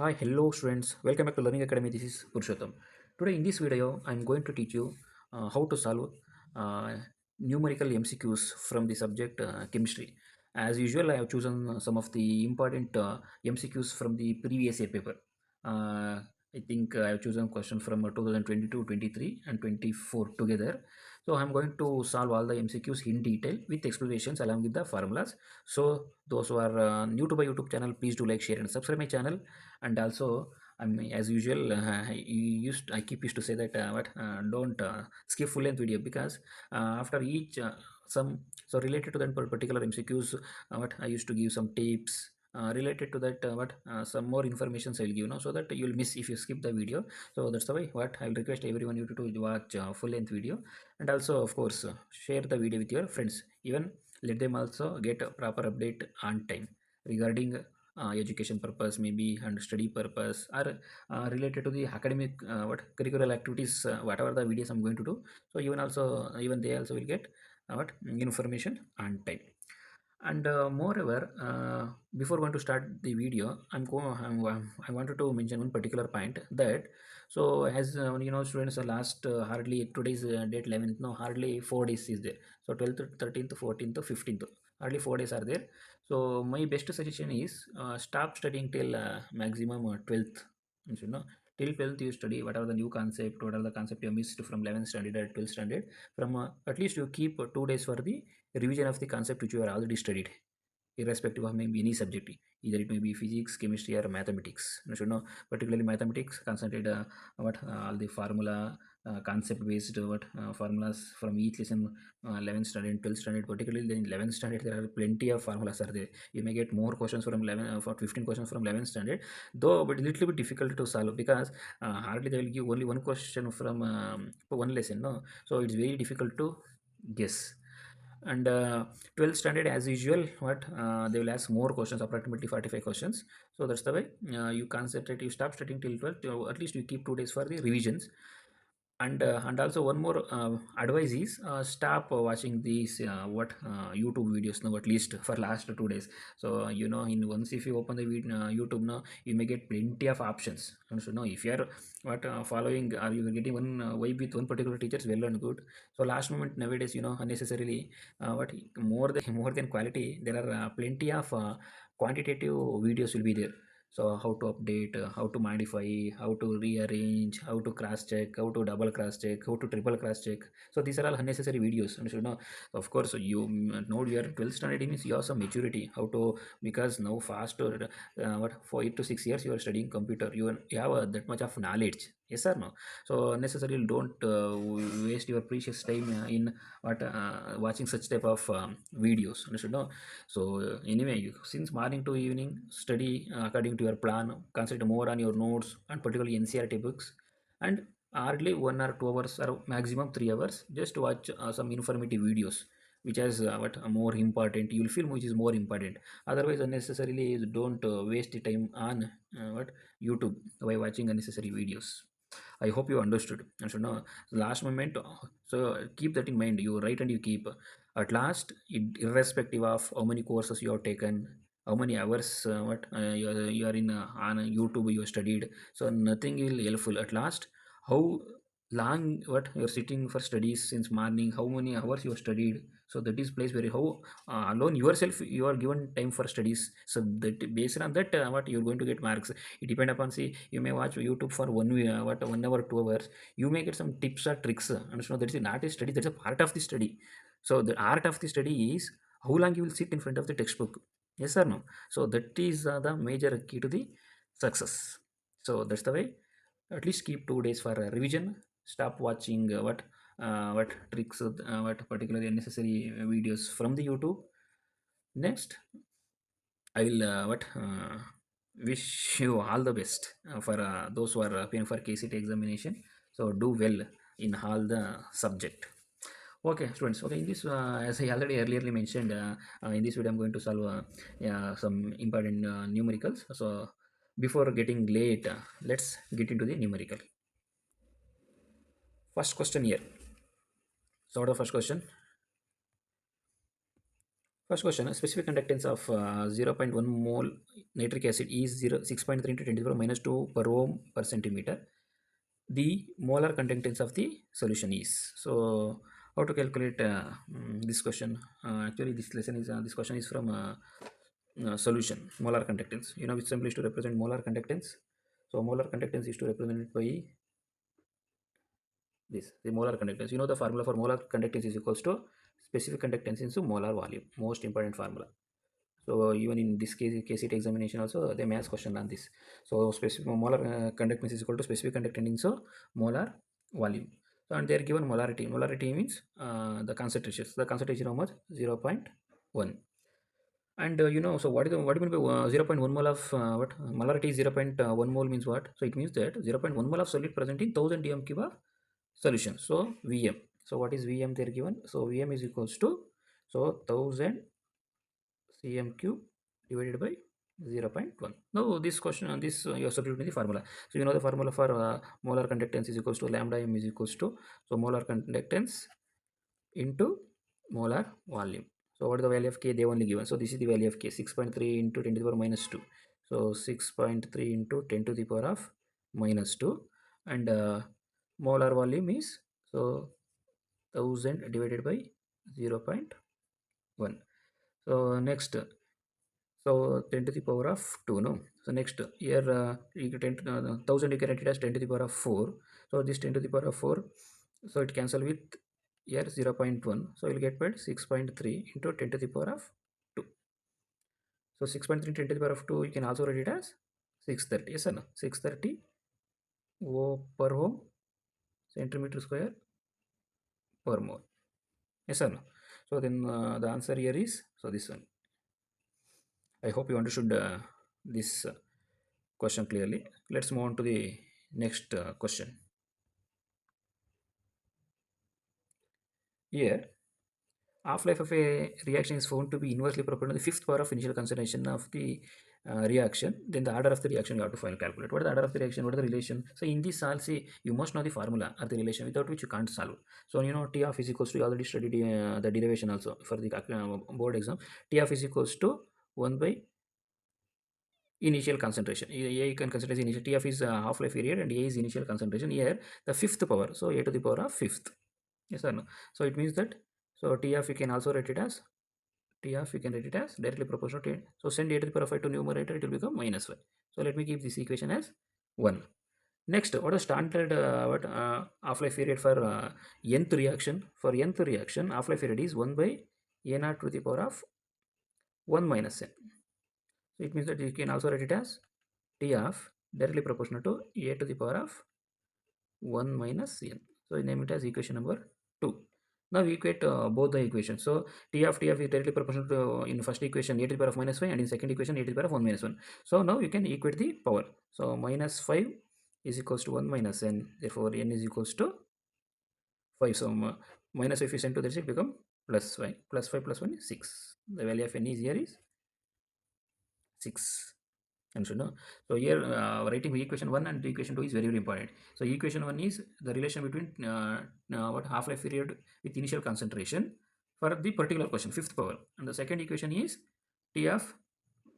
Hi, hello students. Welcome back to Learning Academy. This is Purushottam. Today in this video, I'm going to teach you how to solve uh, numerical MCQs from the subject chemistry. As usual, I have chosen some of the important MCQs from the previous year paper. I think I have chosen question from 2022, 23 and 24 together. So I'm going to solve all the MCQs in detail with explanations along with the formulas. So those who are new to my YouTube channel, please do like, share and subscribe my channel. And also as usual, I keep used to say that what don't skip full length video, because after each some so related to that particular MCQs, what I used to give some tips related to that, what some more information I'll give, so that you'll miss if you skip the video. So that's the way what I'll request everyone you to watch full length video. And also of course share the video with your friends, even let them also get a proper update on time regarding education purpose maybe and study purpose, or related to the academic what curricular activities, whatever the videos I'm going to do. So even they also will get what information on time. And moreover, before going to start the video, I wanted to mention one particular point that, so as students, last hardly today's date 11th, no, hardly 4 days is there. So 12th, 13th, 14th, 15th, hardly 4 days are there. So my best suggestion is stop studying till maximum 12th. You should know, till 12th you study whatever the new concept, whatever the concept you missed from 11th standard or 12th standard. From at least you keep 2 days for the revision of the concept which you are already studied, irrespective of maybe any subject, either it may be physics, chemistry or mathematics. You should know, particularly mathematics, concentrate what all the formula, concept based what formulas from each lesson, 11th standard, 12th standard. Particularly in 11th standard there are plenty of formulas are there. You may get more questions from 11 for 15 questions from 11th standard, though, but a little bit difficult to solve, because hardly they will give only one question from one lesson, no. So it's very difficult to guess. And 12th standard as usual, what they will ask more questions, approximately 45 questions. So that's the way you concentrate, you stop studying till 12th, at least you keep 2 days for the revisions. And also one more advice is stop watching these YouTube videos now, at least for last 2 days. So in once if you open the YouTube now, you may get plenty of options. And so now if you are what following, or you are getting one vibe with one particular teacher, is well and good. So last moment nowadays, unnecessarily what more than quality, there are plenty of quantitative videos will be there. So how to update, how to modify, how to rearrange, how to cross check, how to double cross check, how to triple cross check. So these are all unnecessary videos. And so now, of course, you know your 12th standard means you have some maturity. How to, because now fast or what for 8 to 6 years you are studying computer, you have that much of knowledge. Yes or no? So unnecessarily don't waste your precious time in what watching such type of videos. Understood? No. So anyway, since morning to evening, study according to your plan. Concentrate more on your notes and particularly NCRT books, and hardly 1 or 2 hours or maximum 3 hours. Just watch some informative videos, which is what more important. You'll feel which is more important. Otherwise, unnecessarily don't waste the time on what YouTube by watching unnecessary videos. I hope you understood. And so now, last moment. So keep that in mind. You write and you keep. At last, irrespective of how many courses you have taken, how many hours you are in on YouTube you have studied. So nothing will helpful. At last, how long what you are sitting for studies since morning, how many hours you have studied. So that is place where how alone yourself you are given time for studies. So that based on that, what you're going to get marks. It depend upon, see, you may watch YouTube for 1 hour 2 hours, you may get some tips or tricks, and so that is not a study, that's a part of the study. So the art of the study is how long you will sit in front of the textbook. Yes or no? So that is the major key to the success. So that's the way. At least keep 2 days for revision. Stop watching what tricks, what particularly unnecessary videos from the YouTube. Next, I will wish you all the best for those who are appearing for KCT examination. So do well in all the subject. Okay, students. Okay, in this, as I already earlierly mentioned, in this video I'm going to solve yeah, some important numericals. So before getting late, let's get into the numerical. First question here. So the first question. First question, specific conductance of zero point 0.1 mole nitric acid is 6.3 into 10 to the power minus 2 per ohm per centimeter. The molar conductance of the solution is. So how to calculate this question? Actually, this question is from solution, molar conductance. You know which symbol is to represent molar conductance? So molar conductance is to represent it by this, the molar conductance. You know the formula for molar conductance is equals to specific conductance into molar volume. Most important formula. So even in this case, KCT examination also they may ask question on this. So specific molar conductance is equal to specific conductance into molar volume. So and they are given molarity. Molarity means the concentrations. The concentration how much? 0.1. And so what do you mean by 0.1 mole of what molarity is 0.1 mole means what? So it means that 0.1 mole of solid present in 1000 dm cube of solution. So Vm. So what is Vm there given? So Vm is equals to, so 1000 cm cube divided by 0.1. Now this question on this you are substituting the formula. So you know the formula for molar conductance is equals to lambda m is equals to, so molar conductance into molar volume. So what is the value of K? They only given. So this is the value of K, 6.3 into 10 to the power minus 2. So 6.3 into 10 to the power of minus 2. And molar volume is, so 1000 divided by 0.1. So next, so 10 to the power of 2, no? So next, here you get 10 to, 1000 you can write it as 10 to the power of 4. So this 10 to the power of 4, so it cancel with here 0.1. So you'll get back 6.3 into 10 to the power of 2. So 6.3 10 to the power of 2, you can also write it as 630. Yes or no? 630 O per ohm centimeter square per mole. Yes or no? So then the answer here is, so this one. I hope you understood this question clearly. Let's move on to the next question. Here, half-life of a reaction is found to be inversely proportional to the fifth power of initial concentration of the reaction. Then the order of the reaction you have to find calculate. What is the order of the reaction? What is the relation? So in this solve, see, you must know the formula or the relation without which you can't solve. So you know T of is equals to, you already studied the derivation also for the board exam. T of is equals to 1 by initial concentration. A you can consider as initial. T of is half-life period and A is initial concentration. Here the fifth power. So A to the power of fifth. Yes or no? So it means that, so T of you can also write it as, T of you can write it as directly proportional to 10. So send A to the power of 5 to numerator, it will become minus 5. So let me keep this equation as 1. Next, what is standard half-life period for nth reaction? For nth reaction, half-life period is 1 by A naught to the power of 1 minus n. So it means that you can also write it as T of directly proportional to A to the power of 1 minus n. So I name it as equation number 2. Now we equate both the equations. So T of is directly proportional to, in first equation, A to the power of minus 5, and in second equation A to the power of 1 minus 1. So now you can equate the power. So minus 5 is equals to 1 minus n. Therefore n is equals to 5. So minus 5 if you send to this, it become plus 5. Plus 5 plus 1 is 6. The value of n is here is 6. And so no, so here writing equation 1 and equation 2 is very, very important. So equation 1 is the relation between what half-life period with initial concentration for the particular question, fifth power, and the second equation is T of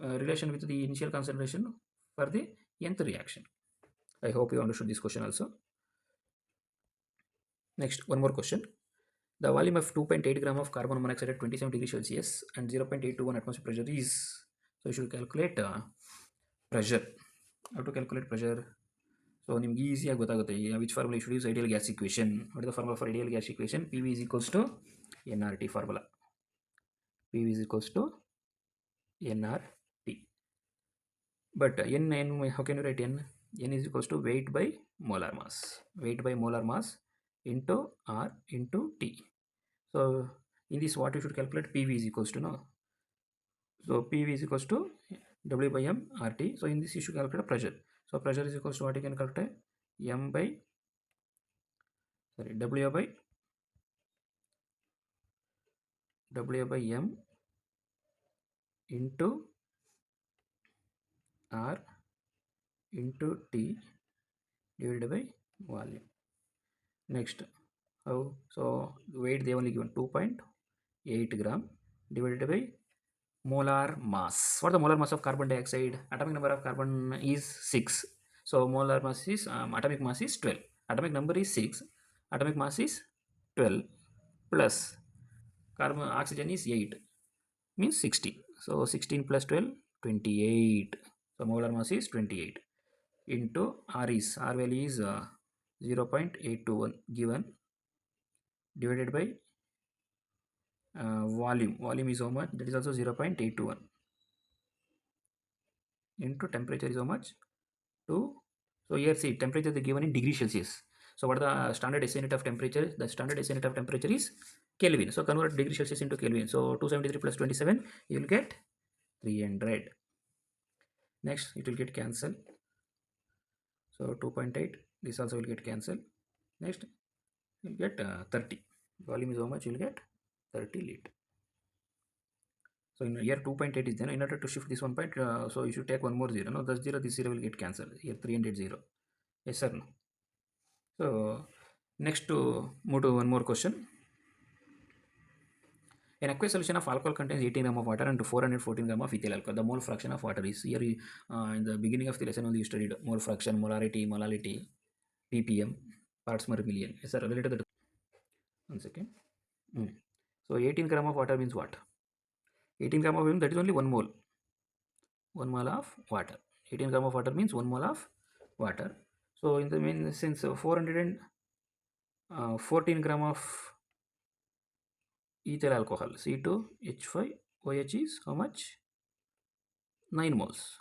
relation with the initial concentration for the nth reaction. I hope you understood this question also. Next, one more question. The volume of 2.8 gram of carbon monoxide at 27 degrees Celsius and 0.821 atmosphere pressure is, so you should calculate pressure. How to calculate pressure? So ನಿಮ್ಗೆ ಈಸಿಯಾಗಿ ಗೊತ್ತಾಗುತ್ತೆ. Which formula you should use? Ideal gas equation. What is the formula for ideal gas equation? PV is equals to nRT formula. PV is equals to nRT. But n, how can you write n? N is equals to weight by molar mass. Weight by molar mass into R into T. So in this, what you should calculate? PV is equals to, no? So PV is equals to W by M RT. So in this you should calculate pressure. So pressure is equals to what you can calculate? M by, sorry, W by M into R into T divided by volume. Next, how? So weight they only given 2.8 gram divided by molar mass. What is the molar mass of carbon dioxide? Atomic number of carbon is 6. So molar mass is atomic mass is 12. Atomic number is 6. Atomic mass is 12 plus carbon oxygen is 8 means 16. So 16 plus 12 28. So molar mass is 28 into R is R value is 0.821 given divided by volume is how much, that is also 0.821 into temperature is how much 2. So here see temperature is given in degree Celsius. So what are the standard SI unit of temperature? The standard SI unit of temperature is Kelvin. So convert degree Celsius into Kelvin. So 273 plus 27 you will get 300. Next it will get cancelled. So 2.8 this also will get cancelled. Next you will get 30. Volume is how much you will get 30 liter. So in here 2.8 is there. In order to shift this 1 point, so you should take one more zero. No, this zero, this zero will get cancelled. Here 300 zero. Yes sir. No. So next to move to one more question. An aqueous solution of alcohol contains 18 gram of water and 414 gram of ethyl alcohol. The mole fraction of water is here. In the beginning of the lesson only you studied mole fraction, molarity, molality, ppm, parts per million. Yes sir. Related to that. One second. So 18 gram of water means what? 18 gram of water, that is only 1 mole. 1 mole of water. 18 gram of water means 1 mole of water. So in the main sense 414 gram of ethyl alcohol C2H5OH is how much? 9 moles.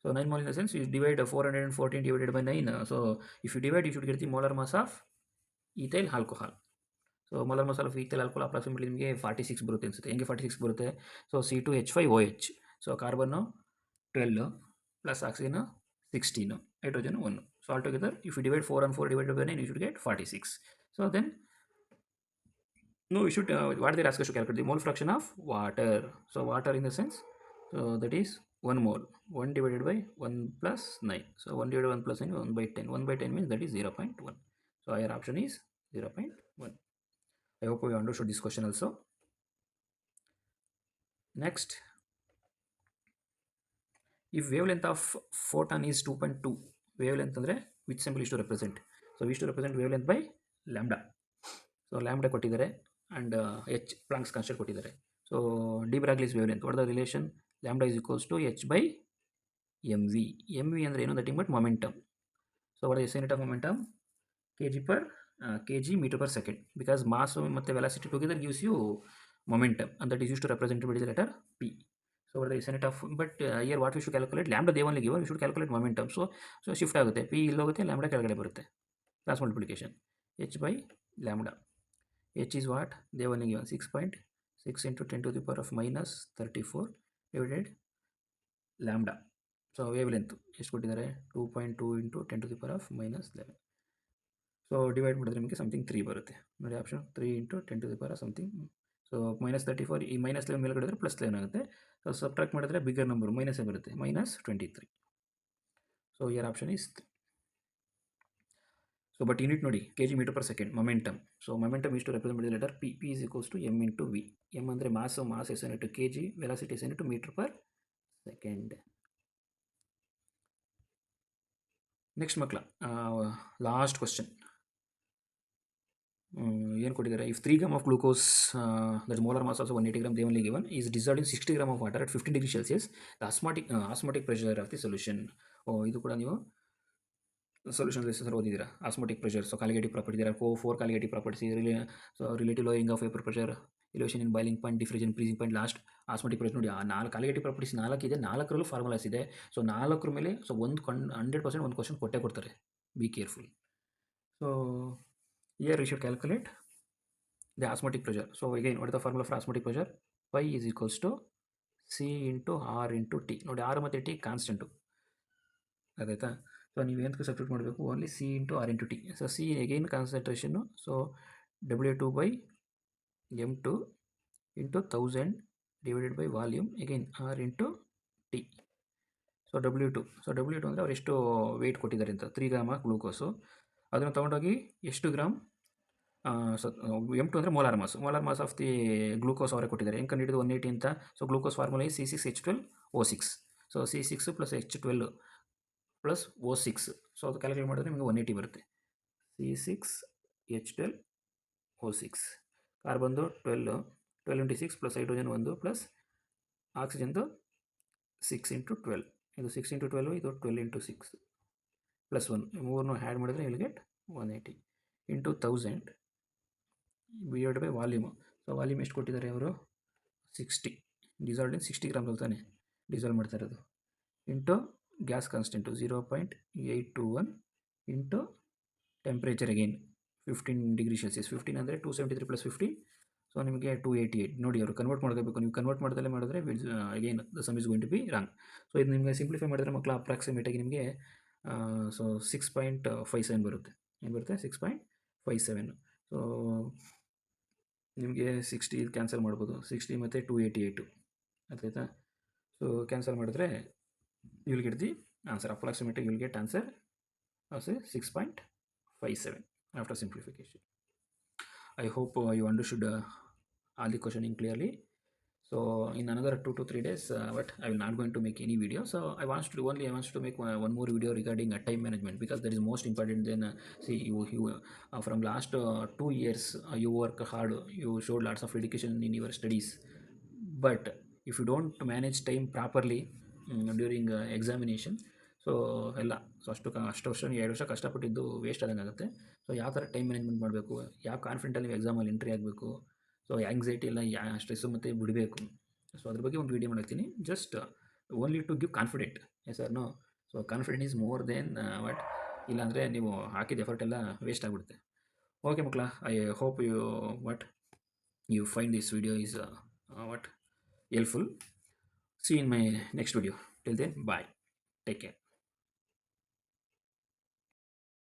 So 9 moles in the sense you divide 414 divided by 9. So if you divide you should get the molar mass of ethyl alcohol. So molar mass of ethyl alcohol approximately ನಿಮಗೆ 46 ಬರುತ್ತೆ ಅನ್ಸುತ್ತೆ. ಹೆಂಗೆ 46 ಬರುತ್ತೆ? So C2H5OH. So carbon 12 plus oxygen 16, hydrogen 1. So altogether if you divide 4 and 4 divided by 9 you should get 46. So then no, we should what they ask us to calculate the mole fraction of water. So water in the sense, so that is 1 mole. 1 divided by 1 plus 9. So 1 divided by 1 plus 9 1 by 10. 1 by 10 means that is 0.1. So our option is 0.1. I hope you understood this question also. Next, if wavelength of photon is 2.2, wavelength andre which symbol is to represent? So we should represent wavelength by lambda. So lambda ಕೊಟ್ಟಿದ್ದಾರೆ and h Planck's constant ಕೊಟ್ಟಿದ್ದಾರೆ. So de Broglie's wavelength, what is the relation? Lambda is equals to h by mv. mv ಅಂದ್ರೆ ಏನು? Nothing but momentum. So what is the unit of momentum? kg meter per second, because mass ಮತ್ತು velocity together gives you momentum and that is used to represent by the letter p. So what is the unit of, but here what we should calculate? Lambda they only given, we should calculate momentum. So shift ಆಗುತ್ತೆ, p ಇಲ್ಲಿ ಹೋಗುತ್ತೆ, lambda ಕೆಳಗಡೆ ಬರುತ್ತೆ, cross multiplication, h by lambda. H is what? They only given 6.6 into 10 to the power of minus 34 divided lambda. So wavelength ಎಷ್ಟು ಕೊಟ್ಟಿದ್ದಾರೆ? 2.2 into 10 to the power of minus 11. So divide ಮಾಡಿದ್ರೆ ನಿಮಗೆ something 3 ಬರುತ್ತೆ ನೋಡಿ, option 3 into 10 to the power of something. So minus 34 ಈ minus 11 ಮೇಲೆ ಕಡಿದ್ರೆ plus 11 ಆಗುತ್ತೆ. So subtract ಮಾಡಿದ್ರೆ bigger number minus ಬರುತ್ತೆ, minus 23. So your option is 3. So but unit nodi kg meter per second momentum. So momentum is to represent by the letter p. P is equals to m into v. M andre mass is unit to kg, velocity is unit to meter per second. Next makla last question. If 3 gram of glucose, that molar mass also 180 gram they only given, is dissolved in 60 gram of water at 15 degrees Celsius, the osmotic pressure of the solution. ಇದು ಕೂಡ ನೀವು solution is ಓದಿದ್ದೀರಾ, osmotic pressure. So colligative property, there are 4 colligative properties. So relative lowering of vapor pressure, elevation in boiling point, diffusion in freezing point, last osmotic pressure. ನೋಡಿ ಆ 4 colligative properties 4 ಇದೆ, 4ರಲ್ಲೂ formulas ಇದೆ. So 4ರ ಮೇಲೆ so 100% ಒಂದು question ಕೊಟ್ಟೇ ಕೊಡ್ತಾರೆ, be careful. So here we should calculate the osmotic pressure. So again, what is the formula for osmotic pressure? Pi is equals to C into R into T. ನೋಡಿ R ಮತ್ತು T constant ಆಯ್ತಾ. So ನೀವು ಏನಕ್ಕೆ substitute ಮಾಡಬೇಕು? Only C into R into T. So C again concentration, so W2 by M2 into 1000 divided by volume, again R into T. So W2 ಅಂದರೆ ಅವ್ರು ಎಷ್ಟು weight ಕೊಟ್ಟಿದ್ದಾರೆ ಅಂತ, 3 ಗ್ರಾಮ್ ಗ್ಲೂಕೋಸು, ಅದನ್ನು ತೊಗೊಂಡೋಗಿ ಎಷ್ಟು ಗ್ರಾಮ್ ಸೊ M2 ಅಂದರೆ molar mass of the glucose ಅವರೇ ಕೊಟ್ಟಿದ್ದಾರೆ. ಹೆಂಗೆ ಕಂಡಿಡಿದು 180 ಅಂತ. So glucose formula is C6H12O6. So C6 + H12 + O6. So ಅದು ಕ್ಯಾಲ್ಕುಲೇಟ್ ಮಾಡಿದ್ರೆ ನಿಮಗೆ 180 ಬರುತ್ತೆ. C6H12O6. ಕಾರ್ಬನ್ದು 12, 12 × 6 + ಹೈಡ್ರೋಜನ್ 1 + ಆಕ್ಸಿಜನ್ದು 6 × 12. ಇದು 6 × 12, ಇದು 12 × 6 +1. ಮೂರನ್ನು ಆ್ಯಡ್ ಮಾಡಿದ್ರೆ will get 180 into 1000 divide by volume. So volume ಎಷ್ಟು ಕೊಟ್ಟಿದ್ದಾರೆ ಅವರು? 60. ಡಿಸಾಲ್ವ್ಡ್ ಇನ್ 60 ಗ್ರಾಮ್ಸ್ ತಾನೆ ಡಿಸಾಲ್ವ್ ಮಾಡ್ತಾ ಇರೋದು. Into gas constant 0.821 into temperature again 15 degree Celsius. 15 ಅಂದರೆ 273 + 50, ಸೊ ನಿಮಗೆ 288. ನೋಡಿ ಅವರು ಕನ್ವರ್ಟ್ ಮಾಡ್ಕೋಬೇಕು. ನೀವು ಕನ್ವರ್ಟ್ ಮಾಡ್ದಲ್ಲೇ ಮಾಡಿದ್ರೆ again the sum is going to be wrong. So ಇದು ನಿಮಗೆ ಸಿಂಪ್ಲಿಫೈ ಮಾಡಿದ್ರೆ ಮಕ್ಕಳ ಅಪ್ರಾಕ್ಸಿಮೇಟಾಗಿ ನಿಮಗೆ ಸೊ 6.57 ಬರುತ್ತೆ. ಏನು ಬರುತ್ತೆ? 6.57. ಸೊ ನಿಮಗೆ 60 ಕ್ಯಾನ್ಸಲ್ ಮಾಡ್ಬೋದು. 60 ಮತ್ತು 288 ಆಯ್ತಾ? ಸೊ ಕ್ಯಾನ್ಸಲ್ ಮಾಡಿದ್ರೆ you will get the answer. ಅಪ್ರಾಕ್ಸಿಮೇಟಾಗಿ you will get answer as 6.57 after simplification. I hope you understood all the questioning clearly. So in another 2 to 3 days, but I will not going to make any video. So I want to make one more video regarding time management, because that is most important. Then see you from last 2 years you work hard, you showed lots of dedication in your studies, but if you don't manage time properly during examination, so ಎಲ್ಲ so ಅಷ್ಟು ವರ್ಷ 2 ವರ್ಷ ಕಷ್ಟಪಟ್ಟಿದ್ದು waste ಆದಂಗೆ ಆಗುತ್ತೆ. So ಯಾವ ಥರ time management ಮಾಡಬೇಕು, ಯಾವ ಕಾನ್ಫಿಡೆಂಟಲ್ಲಿ ನೀವು ಎಕ್ಸಾಮಲ್ಲಿ ಎಂಟ್ರಿ ಆಗಬೇಕು, ಸೊ ಆ್ಯಂಗ್ಸೈಟಿ ಎಲ್ಲ ಸ್ಟ್ರೆಸ್ಸು ಮತ್ತು ಬಿಡಬೇಕು. ಸೊ ಅದ್ರ ಬಗ್ಗೆ ಒಂದು ವೀಡಿಯೋ ಮಾಡ್ತೀನಿ. Just only to give confident. Yes or no? So confident is more than what. ಇಲ್ಲಾಂದರೆ ನೀವು ಹಾಕಿದ ಎಫರ್ಟ್ ಎಲ್ಲ ವೇಸ್ಟ್ ಆಗಿಬಿಡುತ್ತೆ. ಓಕೆ ಮಕ್ಕಳ, I hope you find this video is helpful. See you in my next video. Till then, bye. Take care.